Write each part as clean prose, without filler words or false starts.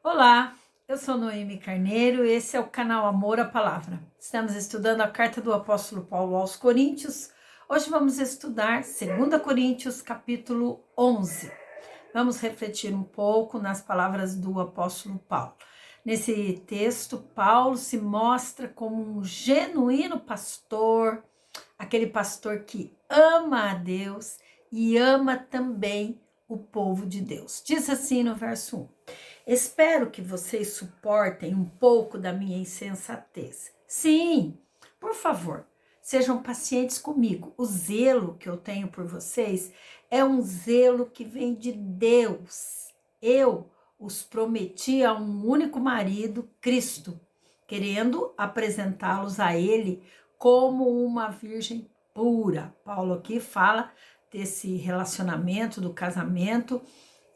Olá, eu sou Noemi Carneiro, esse é o canal Amor à Palavra. Estamos estudando a carta do apóstolo Paulo aos Coríntios. Hoje vamos estudar 2 Coríntios, capítulo 11. Vamos refletir um pouco nas palavras do apóstolo Paulo. Nesse texto, Paulo se mostra como um genuíno pastor, aquele pastor que ama a Deus e ama também o povo de Deus. Diz assim no verso 1: Espero que vocês suportem um pouco da minha insensatez. Sim, por favor, sejam pacientes comigo. O zelo que eu tenho por vocês é um zelo que vem de Deus. Eu os prometi a um único marido, Cristo, querendo apresentá-los a Ele como uma virgem pura. Paulo aqui fala desse relacionamento, do casamento,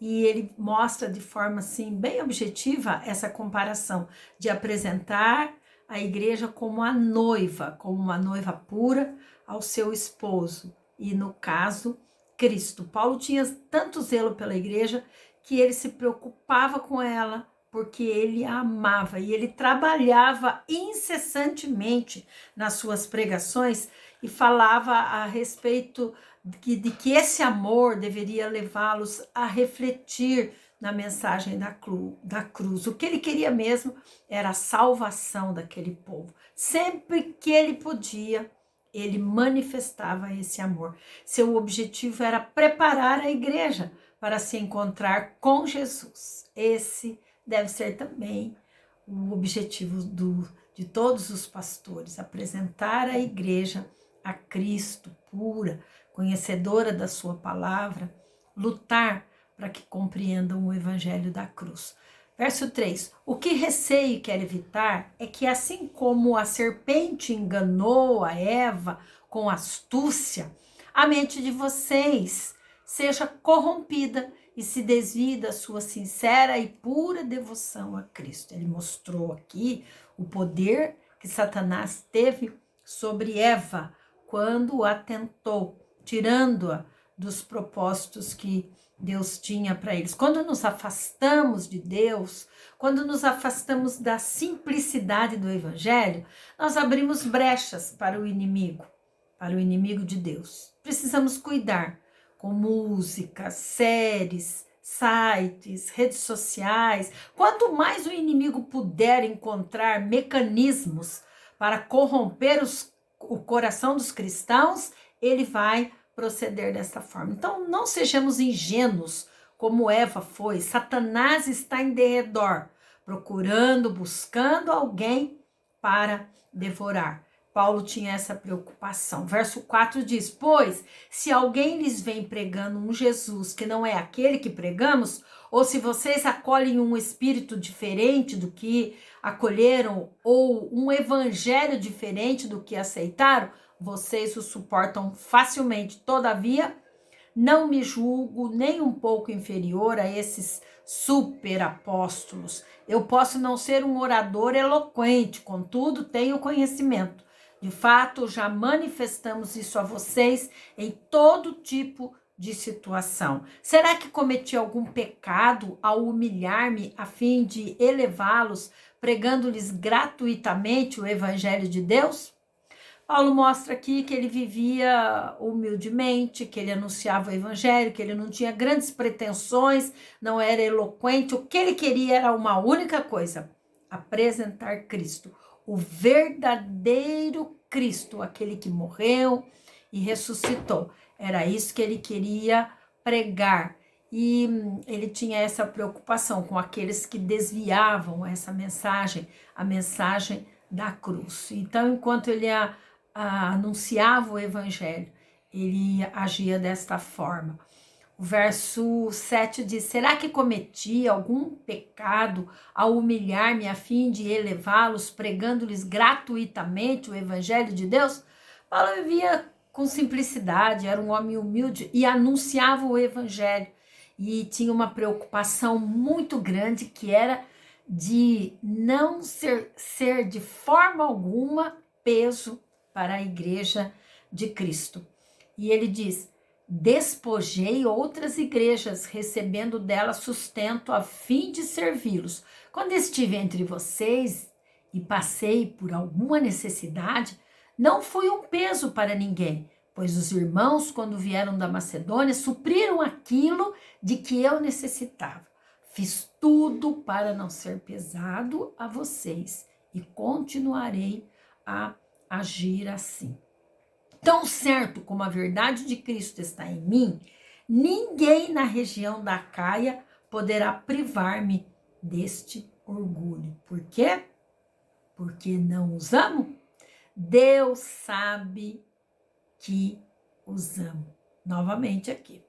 e ele mostra de forma assim bem objetiva essa comparação de apresentar a igreja como a noiva, como uma noiva pura ao seu esposo, e no caso Cristo. Paulo tinha tanto zelo pela igreja que ele se preocupava com ela, porque ele a amava, e ele trabalhava incessantemente nas suas pregações e falava a respeito de que esse amor deveria levá-los a refletir na mensagem da cruz. O que ele queria mesmo era a salvação daquele povo. Sempre que ele podia, ele manifestava esse amor. Seu objetivo era preparar a igreja para se encontrar com Jesus. Esse deve ser também o objetivo de todos os pastores: apresentar a igreja a Cristo pura, conhecedora da sua palavra, lutar para que compreendam o evangelho da cruz. Verso 3: O que receio e quero evitar é que, assim como a serpente enganou a Eva com astúcia, a mente de vocês seja corrompida e se desvie da sua sincera e pura devoção a Cristo. Ele mostrou aqui o poder que Satanás teve sobre Eva quando a tentou, tirando-a dos propósitos que Deus tinha para eles. Quando nos afastamos de Deus, quando nos afastamos da simplicidade do evangelho, nós abrimos brechas para o inimigo de Deus. Precisamos cuidar com música, séries, sites, redes sociais. Quanto mais o inimigo puder encontrar mecanismos para corromper o coração dos cristãos, ele vai proceder dessa forma. Então, não sejamos ingênuos como Eva foi. Satanás está em derredor, procurando, buscando alguém para devorar. Paulo tinha essa preocupação. Verso 4 diz: Pois, se alguém lhes vem pregando um Jesus que não é aquele que pregamos, ou se vocês acolhem um espírito diferente do que acolheram, ou um evangelho diferente do que aceitaram, vocês o suportam facilmente. Todavia, não me julgo nem um pouco inferior a esses super apóstolos. Eu posso não ser um orador eloquente, contudo, tenho conhecimento. De fato, já manifestamos isso a vocês em todo tipo de situação. Será que cometi algum pecado ao humilhar-me a fim de elevá-los, pregando-lhes gratuitamente o evangelho de Deus? Paulo mostra aqui que ele vivia humildemente, que ele anunciava o evangelho, que ele não tinha grandes pretensões, não era eloquente. O que ele queria era uma única coisa: apresentar Cristo, o verdadeiro Cristo, aquele que morreu e ressuscitou. Era isso que ele queria pregar. E ele tinha essa preocupação com aqueles que desviavam essa mensagem, a mensagem da cruz. Então, enquanto ele anunciava o evangelho, ele agia desta forma. O verso 7 diz: Será que cometi algum pecado ao humilhar-me a fim de elevá-los, pregando-lhes gratuitamente o evangelho de Deus? Paulo vivia com simplicidade, era um homem humilde e anunciava o evangelho. E tinha uma preocupação muito grande, que era de não ser de forma alguma peso para a igreja de Cristo. E ele diz: despojei outras igrejas, recebendo delas sustento a fim de servi-los. Quando estive entre vocês e passei por alguma necessidade, não fui um peso para ninguém, pois os irmãos, quando vieram da Macedônia, supriram aquilo de que eu necessitava. Fiz tudo para não ser pesado a vocês e continuarei a agir assim. Tão certo como a verdade de Cristo está em mim, ninguém na região da Acaia poderá privar-me deste orgulho. Por quê? Porque não os amo? Deus sabe que os amo. Novamente aqui.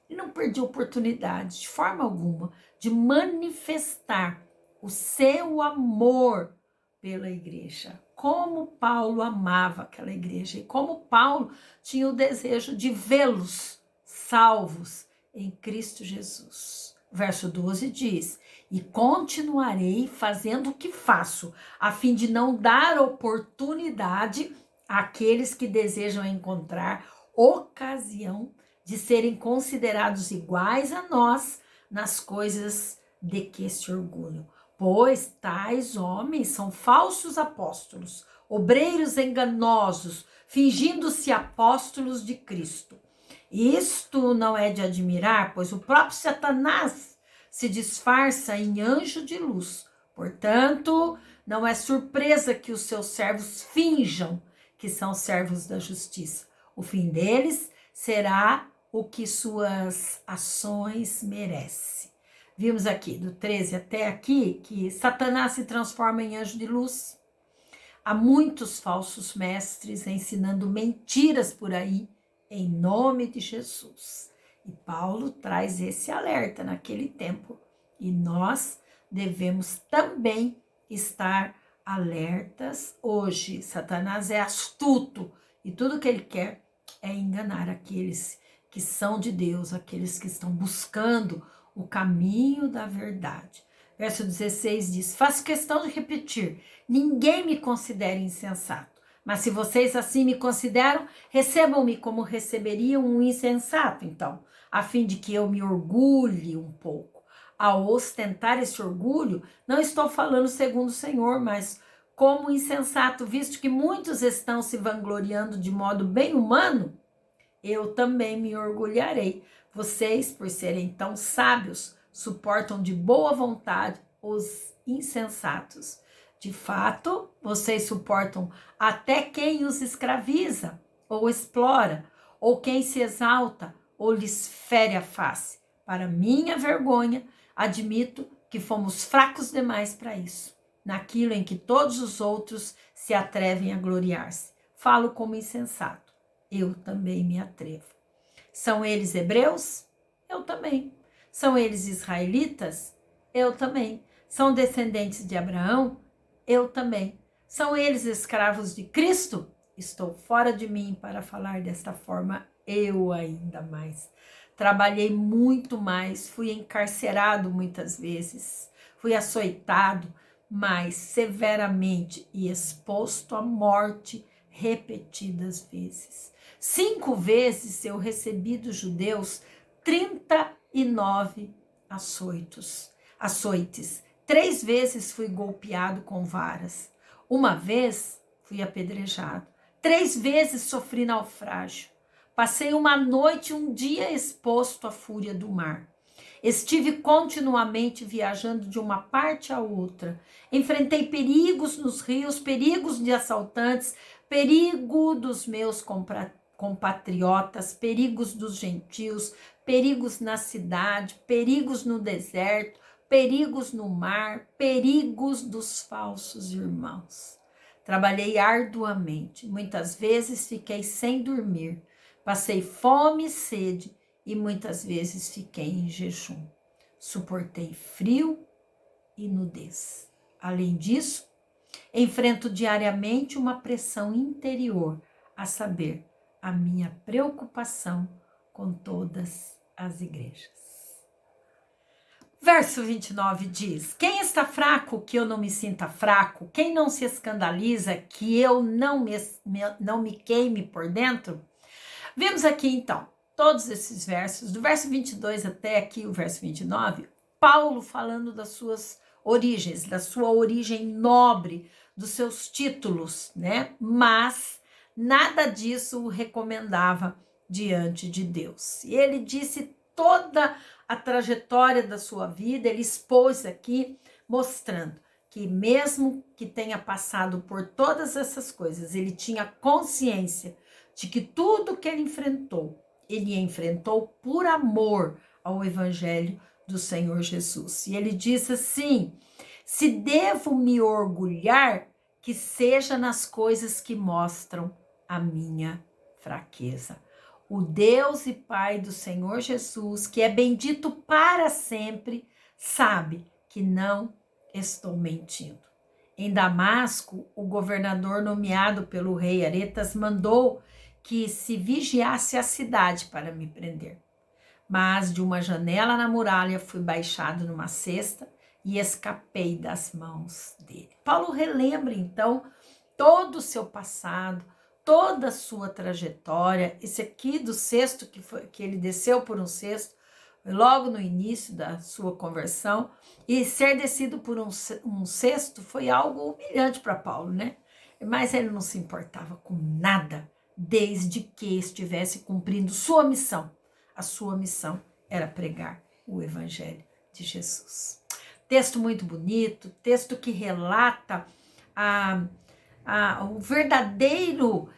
E não perdi oportunidade, de forma alguma, de manifestar o seu amor pela igreja. Como Paulo amava aquela igreja e como Paulo tinha o desejo de vê-los salvos em Cristo Jesus. Verso 12 diz: e continuarei fazendo o que faço, a fim de não dar oportunidade àqueles que desejam encontrar ocasião de serem considerados iguais a nós nas coisas de que se orgulham. Pois tais homens são falsos apóstolos, obreiros enganosos, fingindo-se apóstolos de Cristo. Isto não é de admirar, pois o próprio Satanás se disfarça em anjo de luz. Portanto, não é surpresa que os seus servos finjam que são servos da justiça. O fim deles será o que suas ações merecem. Vimos aqui, do 13 até aqui, que Satanás se transforma em anjo de luz. Há muitos falsos mestres ensinando mentiras por aí, em nome de Jesus. E Paulo traz esse alerta naquele tempo. E nós devemos também estar alertas hoje. Satanás é astuto e tudo que ele quer é enganar aqueles que são de Deus, aqueles que estão buscando o caminho da verdade. Verso 16 diz: faço questão de repetir, ninguém me considere insensato, mas se vocês assim me consideram, recebam-me como receberiam um insensato, então, a fim de que eu me orgulhe um pouco. Ao ostentar esse orgulho, não estou falando segundo o Senhor, mas como insensato, visto que muitos estão se vangloriando de modo bem humano, eu também me orgulharei. Vocês, por serem tão sábios, suportam de boa vontade os insensatos. De fato, vocês suportam até quem os escraviza ou explora, ou quem se exalta ou lhes fere a face. Para minha vergonha, admito que fomos fracos demais para isso, naquilo em que todos os outros se atrevem a gloriar-se. Falo como insensato, eu também me atrevo. São eles hebreus? Eu também. São eles israelitas? Eu também. São descendentes de Abraão? Eu também. São eles escravos de Cristo? Estou fora de mim para falar desta forma, eu ainda mais. Trabalhei muito mais, fui encarcerado muitas vezes, fui açoitado, mais severamente e exposto à morte repetidas vezes. 5 vezes eu recebi dos judeus 39 açoites. 3 vezes fui golpeado com varas. 1 vez fui apedrejado. 3 vezes sofri naufrágio. Passei 1 noite e 1 dia exposto à fúria do mar. Estive continuamente viajando de uma parte a outra. Enfrentei perigos nos rios, perigos de assaltantes, perigo dos meus compatriotas, perigos dos gentios, perigos na cidade, perigos no deserto, perigos no mar, perigos dos falsos irmãos. Trabalhei arduamente, muitas vezes fiquei sem dormir, passei fome e sede e muitas vezes fiquei em jejum. Suportei frio e nudez. Além disso, enfrento diariamente uma pressão interior, a saber, a minha preocupação com todas as igrejas. Verso 29 diz: quem está fraco, que eu não me sinta fraco? Quem não se escandaliza, que eu não me queime por dentro? Vemos aqui então, todos esses versos, do verso 22 até aqui o verso 29, Paulo falando das suas origens, da sua origem nobre, dos seus títulos, né? Mas nada disso o recomendava diante de Deus. E ele disse toda a trajetória da sua vida, ele expôs aqui, mostrando que mesmo que tenha passado por todas essas coisas, ele tinha consciência de que tudo que ele enfrentou por amor ao evangelho do Senhor Jesus. E ele disse assim: se devo me orgulhar, que seja nas coisas que mostram a minha fraqueza. O Deus e Pai do Senhor Jesus, que é bendito para sempre, sabe que não estou mentindo. Em Damasco, o governador nomeado pelo rei Aretas mandou que se vigiasse a cidade para me prender. Mas de uma janela na muralha fui baixado numa cesta e escapei das mãos dele. Paulo relembra então todo o seu passado, toda a sua trajetória. Esse aqui do cesto que ele desceu por um cesto, logo no início da sua conversão, e ser descido por um cesto foi algo humilhante para Paulo, né? Mas ele não se importava com nada, desde que estivesse cumprindo sua missão. A sua missão era pregar o evangelho de Jesus. Texto muito bonito, texto que relata o verdadeiro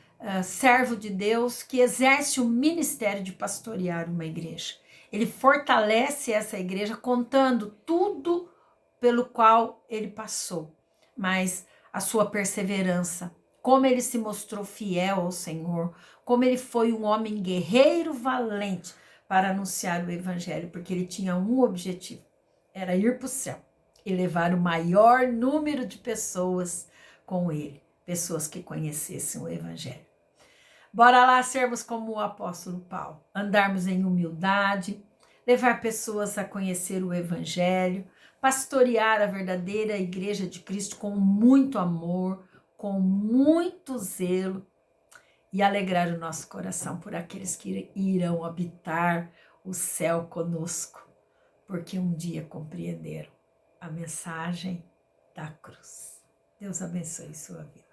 servo de Deus que exerce o ministério de pastorear uma igreja. Ele fortalece essa igreja contando tudo pelo qual ele passou, mas a sua perseverança, como ele se mostrou fiel ao Senhor, como ele foi um homem guerreiro valente para anunciar o evangelho, porque ele tinha um objetivo, era ir para o céu e levar o maior número de pessoas com ele, pessoas que conhecessem o evangelho. Bora lá sermos como o apóstolo Paulo, andarmos em humildade, levar pessoas a conhecer o evangelho, pastorear a verdadeira igreja de Cristo com muito amor, com muito zelo e alegrar o nosso coração por aqueles que irão habitar o céu conosco, porque um dia compreenderam a mensagem da cruz. Deus abençoe sua vida.